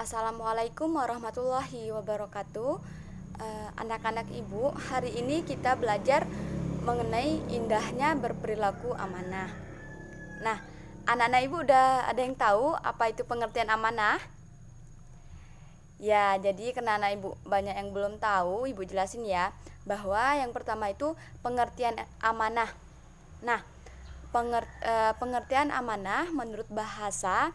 Assalamualaikum warahmatullahi wabarakatuh. Anak-anak ibu, hari ini kita belajar mengenai indahnya berperilaku amanah. Nah, anak-anak ibu udah ada yang tahu apa itu pengertian amanah? Ya, jadi karena anak ibu banyak yang belum tahu, ibu jelasin ya, bahwa yang pertama itu pengertian amanah. Nah, pengertian amanah menurut bahasa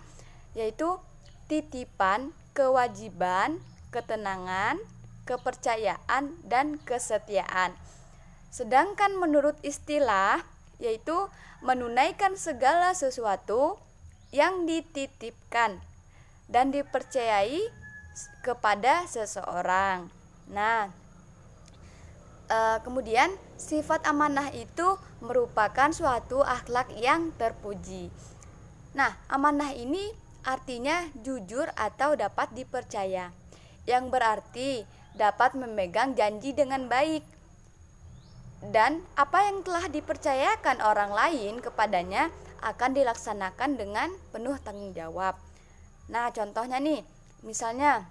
yaitu titipan, kewajiban, ketenangan, kepercayaan, dan kesetiaan. Sedangkan menurut istilah yaitu menunaikan segala sesuatu yang dititipkan dan dipercayai kepada seseorang. Nah, kemudian sifat amanah itu merupakan suatu akhlak yang terpuji. Nah, amanah ini artinya jujur atau dapat dipercaya, yang berarti dapat memegang janji dengan baik. Dan apa yang telah dipercayakan orang lain kepadanya akan dilaksanakan dengan penuh tanggung jawab. Nah, contohnya nih, misalnya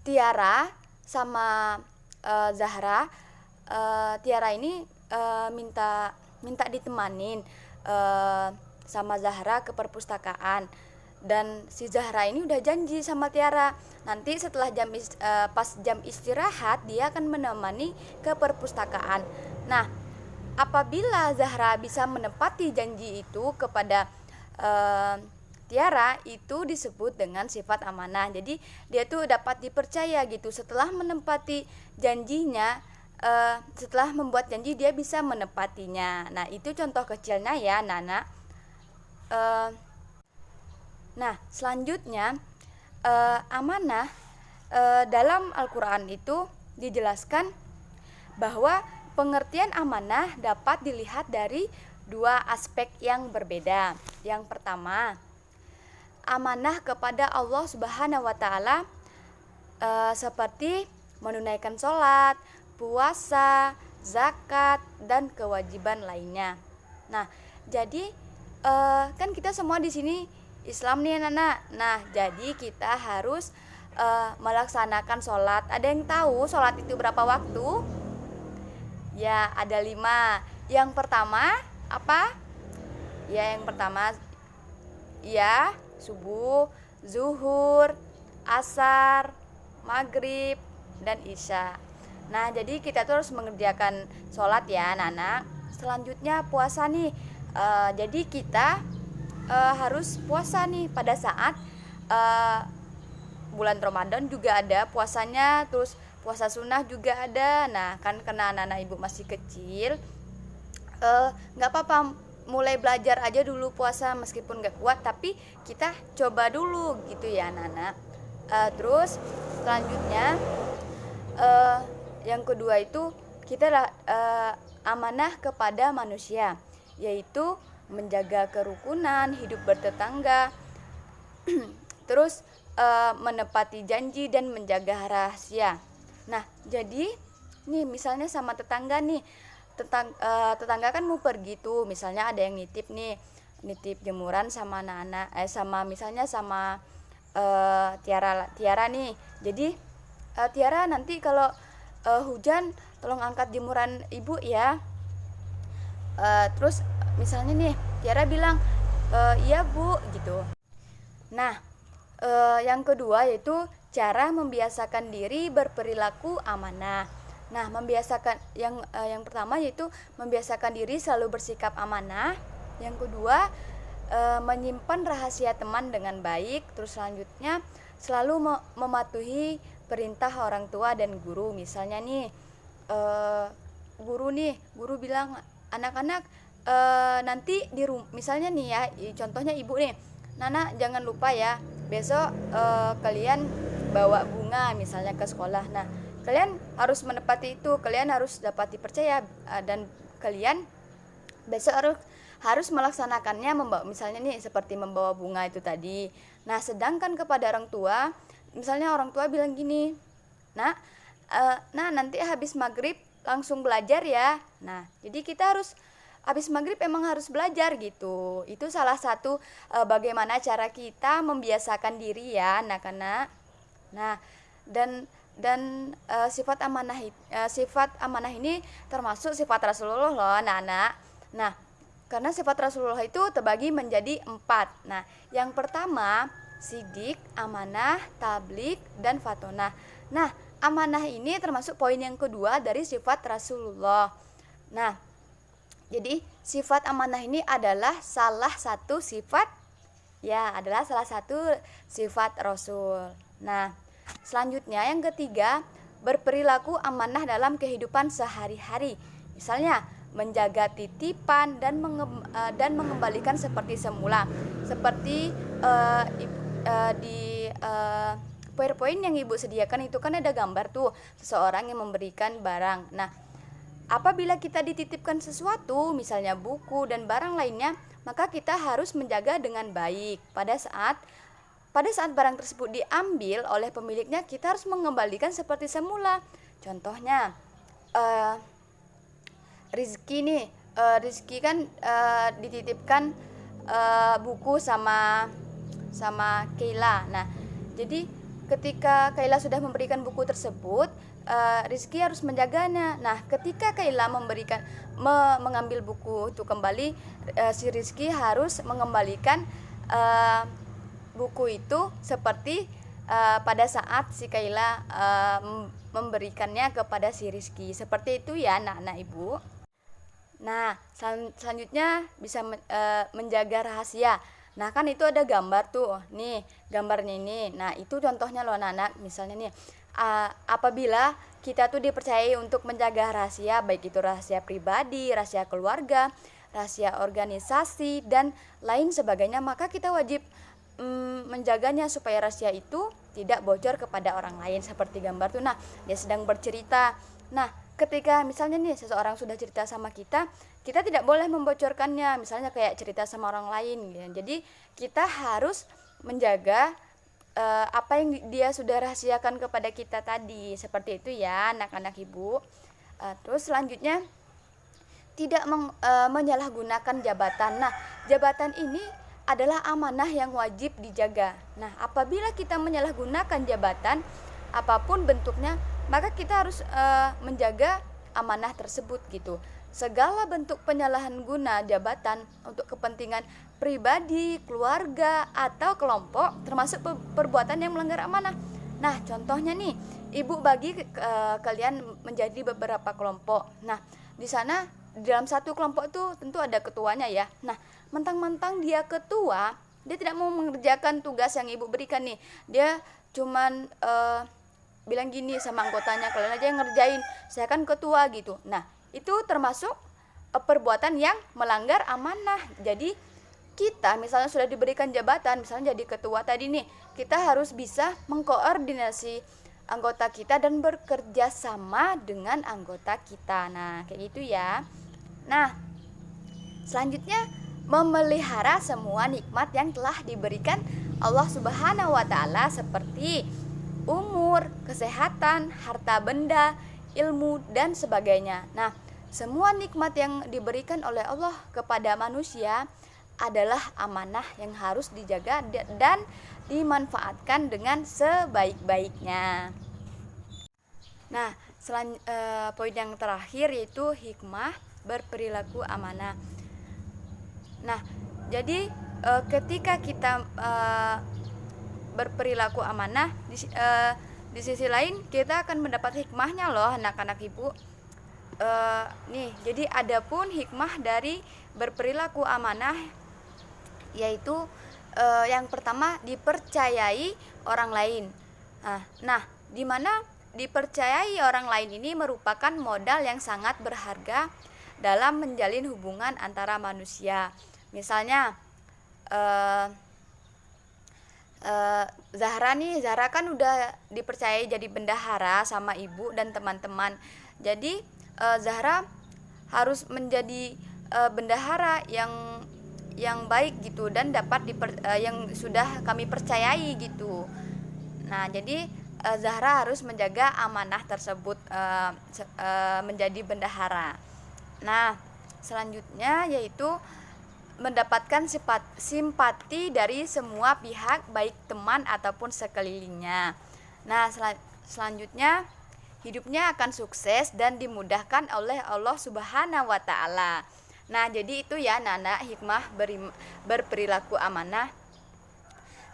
Tiara sama Zahra. Tiara ini minta ditemanin sama Zahra ke perpustakaan, dan si Zahra ini udah janji sama Tiara nanti setelah pas jam istirahat dia akan menemani ke perpustakaan. Nah, apabila Zahra bisa menepati janji itu kepada Tiara, itu disebut dengan sifat amanah. Jadi dia tuh dapat dipercaya gitu, setelah menepati janjinya, setelah membuat janji dia bisa menepatinya. Nah, itu contoh kecilnya ya, Nana. Nah, selanjutnya amanah dalam Al-Quran itu dijelaskan bahwa pengertian amanah dapat dilihat dari dua aspek yang berbeda. Yang pertama, amanah kepada Allah Subhanahu wa Ta'ala, seperti menunaikan sholat, puasa, zakat, dan kewajiban lainnya. Nah, jadi kan kita semua di sini Islam nih, anak-anak. Nah, jadi kita harus melaksanakan sholat. Ada yang tahu sholat itu berapa waktu? Ya, ada 5. Yang pertama apa? Ya, yang pertama ya subuh, zuhur, asar, maghrib, dan isya. Nah, jadi kita tuh harus mengerjakan sholat ya, anak-anak. Selanjutnya puasa nih. Jadi kita harus puasa nih pada saat bulan Ramadan juga ada puasanya, terus puasa sunnah juga ada. Nah, kan karena anak-anak ibu masih kecil, nggak apa-apa, mulai belajar aja dulu puasa meskipun nggak kuat, tapi kita coba dulu gitu ya, anak-anak. Terus selanjutnya yang kedua itu kita amanah kepada manusia, yaitu menjaga kerukunan, hidup bertetangga, terus menepati janji dan menjaga rahasia. Nah, jadi nih misalnya sama tetangga nih, tetangga kan mau pergi tuh, misalnya ada yang nitip jemuran sama anak-anak, misalnya sama Tiara nih. Jadi Tiara, nanti kalau hujan tolong angkat jemuran ibu ya. Terus misalnya nih Tiara bilang iya bu gitu. Nah, yang kedua yaitu cara membiasakan diri berperilaku amanah. Nah, membiasakan yang pertama yaitu membiasakan diri selalu bersikap amanah. Yang kedua, menyimpan rahasia teman dengan baik. Terus selanjutnya selalu mematuhi perintah orang tua dan guru. Misalnya nih guru bilang anak-anak nanti di rumah, misalnya nih ya, contohnya ibu nih, Nana jangan lupa ya besok kalian bawa bunga misalnya ke sekolah. Nah, kalian harus menepati itu, kalian harus dapat dipercaya, dan kalian besok harus melaksanakannya, misalnya nih seperti membawa bunga itu tadi. Nah, sedangkan kepada orang tua, misalnya orang tua bilang gini, nah nanti habis maghrib langsung belajar ya. Nah, jadi kita harus habis maghrib emang harus belajar gitu. Itu salah satu bagaimana cara kita membiasakan diri ya anak-anak. Nah, dan sifat amanah ini termasuk sifat Rasulullah loh anak-anak. Nah, karena sifat Rasulullah itu terbagi menjadi 4. Nah, yang pertama sidik, amanah, tablik, dan fatonah. Nah, amanah ini termasuk poin yang kedua dari sifat Rasulullah. Nah, jadi sifat amanah ini adalah salah satu sifat Rasul. Nah, selanjutnya yang ketiga, berperilaku amanah dalam kehidupan sehari-hari. Misalnya, menjaga titipan dan mengembalikan seperti semula. Seperti di PowerPoint yang Ibu sediakan itu kan ada gambar tuh seseorang yang memberikan barang. Nah, apabila kita dititipkan sesuatu, misalnya buku dan barang lainnya, maka kita harus menjaga dengan baik. Pada saat barang tersebut diambil oleh pemiliknya, kita harus mengembalikan seperti semula. Contohnya, Rizky kan dititipkan buku sama Keila. Nah, jadi ketika Keila sudah memberikan buku tersebut, Rizky harus menjaganya. Nah, ketika Keila mengambil buku itu kembali, si Rizky harus mengembalikan buku itu seperti pada saat si Keila memberikannya kepada si Rizky. Seperti itu ya anak-anak Ibu. Nah, selanjutnya bisa menjaga rahasia. Nah, kan itu ada gambar tuh. Nih, gambarnya ini. Nah, itu contohnya loh anak-anak. Misalnya nih, apabila kita tuh dipercayai untuk menjaga rahasia, baik itu rahasia pribadi, rahasia keluarga, rahasia organisasi, dan lain sebagainya, maka kita wajib menjaganya supaya rahasia itu tidak bocor kepada orang lain. Seperti gambar tuh. Nah, dia sedang bercerita. Nah, ketika misalnya nih seseorang sudah cerita sama kita tidak boleh membocorkannya, misalnya kayak cerita sama orang lain gitu. Jadi kita harus menjaga apa yang dia sudah rahasiakan kepada kita tadi. Seperti itu ya anak-anak Ibu. Terus selanjutnya tidak menyalahgunakan jabatan. Nah, jabatan ini adalah amanah yang wajib dijaga. Nah, apabila kita menyalahgunakan jabatan apapun bentuknya, maka kita harus menjaga amanah tersebut gitu. Segala bentuk penyalahan guna jabatan untuk kepentingan pribadi, keluarga, atau kelompok termasuk perbuatan yang melanggar amanah. Nah, contohnya nih, Ibu bagi kalian menjadi beberapa kelompok. Nah, di sana di dalam satu kelompok itu tentu ada ketuanya ya. Nah, mentang-mentang dia ketua, dia tidak mau mengerjakan tugas yang Ibu berikan nih. Dia cuman bilang gini sama anggotanya, kalian aja yang ngerjain, saya kan ketua gitu. Nah, itu termasuk perbuatan yang melanggar amanah. Jadi kita misalnya sudah diberikan jabatan, misalnya jadi ketua tadi nih, kita harus bisa mengkoordinasi anggota kita dan bekerja sama dengan anggota kita. Nah, kayak gitu ya. Nah, selanjutnya memelihara semua nikmat yang telah diberikan Allah Subhanahu wa taala seperti umur, kesehatan, harta benda, ilmu, dan sebagainya. Nah, semua nikmat yang diberikan oleh Allah kepada manusia adalah amanah yang harus dijaga dan dimanfaatkan dengan sebaik-baiknya. Nah, poin yang terakhir yaitu hikmah berperilaku amanah. Nah, jadi ketika kita berperilaku amanah, di sisi lain kita akan mendapat hikmahnya loh anak-anak Ibu. Nih, jadi adapun hikmah dari berperilaku amanah yaitu yang pertama dipercayai orang lain. Nah, di mana dipercayai orang lain ini merupakan modal yang sangat berharga dalam menjalin hubungan antara manusia. Misalnya Zahra kan udah dipercayai jadi bendahara sama ibu dan teman-teman. Jadi Zahra harus menjadi bendahara yang baik gitu dan dapat yang sudah kami percayai gitu. Nah, jadi Zahra harus menjaga amanah tersebut, menjadi bendahara. Nah, selanjutnya yaitu mendapatkan simpati dari semua pihak, baik teman ataupun sekelilingnya. Nah, selanjutnya hidupnya akan sukses dan dimudahkan oleh Allah Subhanahu wa taala. Nah, jadi itu ya anak-anak hikmah berperilaku amanah.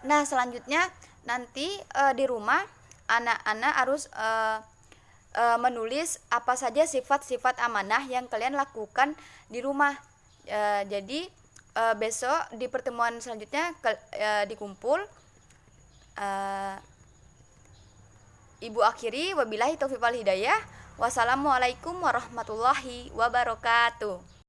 Nah, selanjutnya nanti di rumah anak-anak harus menulis apa saja sifat-sifat amanah yang kalian lakukan di rumah. Jadi besok di pertemuan selanjutnya dikumpul. Ibu akhiri, wabillahi taufiq wal hidayah. Wassalamualaikum warahmatullahi wabarakatuh.